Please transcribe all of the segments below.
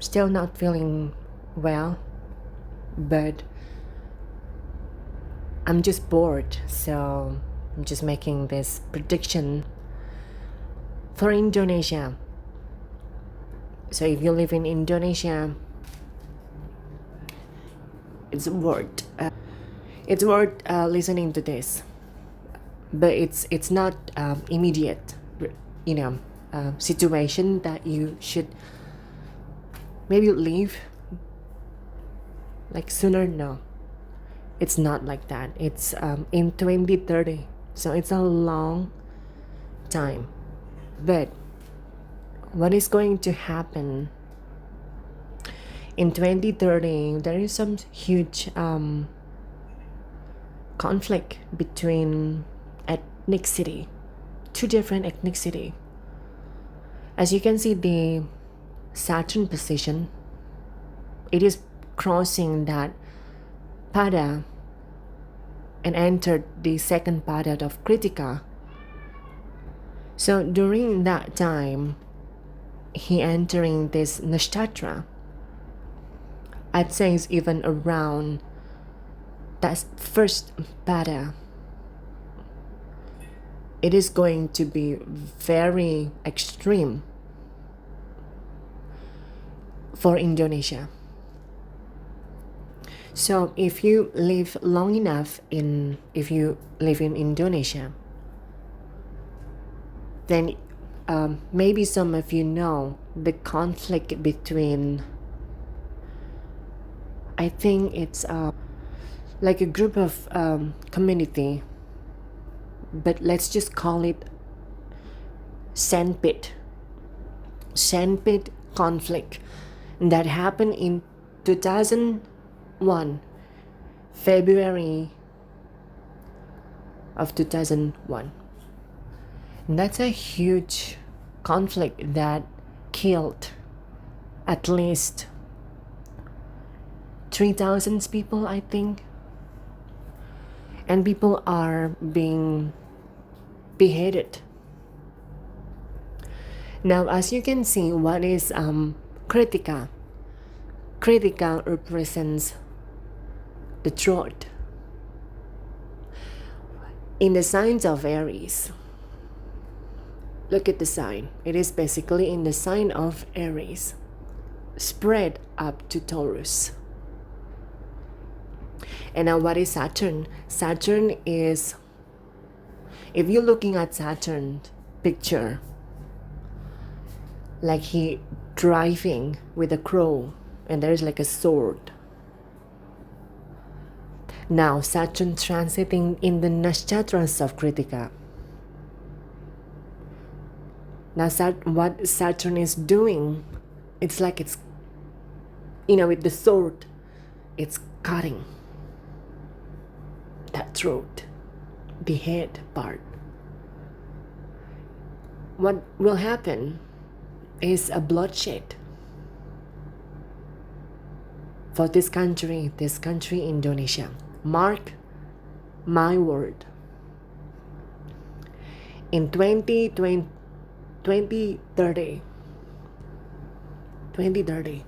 still not feeling well, but I'm just bored, so I'm just making this prediction for Indonesia. So if you live in Indonesia, it's worth listening to this, but it's not immediate, situation that you should maybe leave like sooner. No, it's not like that. It's in 2030, so it's a long time. But what is going to happen in 2030? There is some huge conflict between ethnicity, two different ethnicity. As you can see, the Saturn position, it is crossing that pada and entered the second pada of Kritika. So during that time, he entering this nakshatra, I'd say it's even around that first pada. It is going to be very extreme for Indonesia. So if you live long enough if you live in Indonesia, then maybe some of you know the conflict between, I think it's like a group of community, but let's just call it sampit conflict that happened in 2001, February of 2001. And that's a huge conflict that killed at least 3,000 people, I think. And people are being beheaded. Now, as you can see, what is Kritika? Kritika represents the throat. In the signs of Aries, look at the sign. It is basically in the sign of Aries, spread up to Taurus. And now what is Saturn? Saturn is, if you're looking at Saturn picture, like he driving with a crow and there's like a sword. Now Saturn transiting in the nakshatras of Kritika. Now what Saturn is doing, it's like it's, with the sword, it's cutting that throat, the head part. What will happen is a bloodshed for this country, Indonesia. Mark my word. In 2030.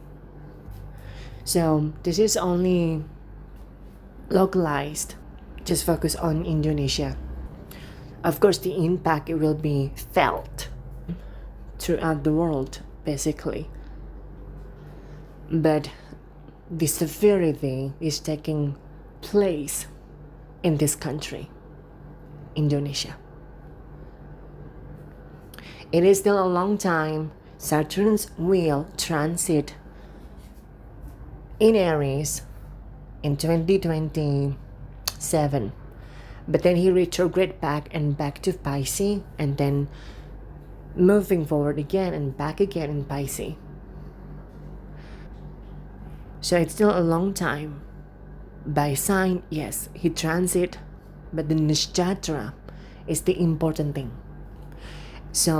So this is only localized. Just focus on Indonesia. Of course, the impact will be felt throughout the world, basically. But the severity is taking place in this country, Indonesia. It is still a long time. Saturn's will transit in Aries in 2027. But then he retrograde back to Pisces, and then moving forward again and back again in Pisces. So it's still a long time. By sign, yes, he transit, but the nakshatra is the important thing. So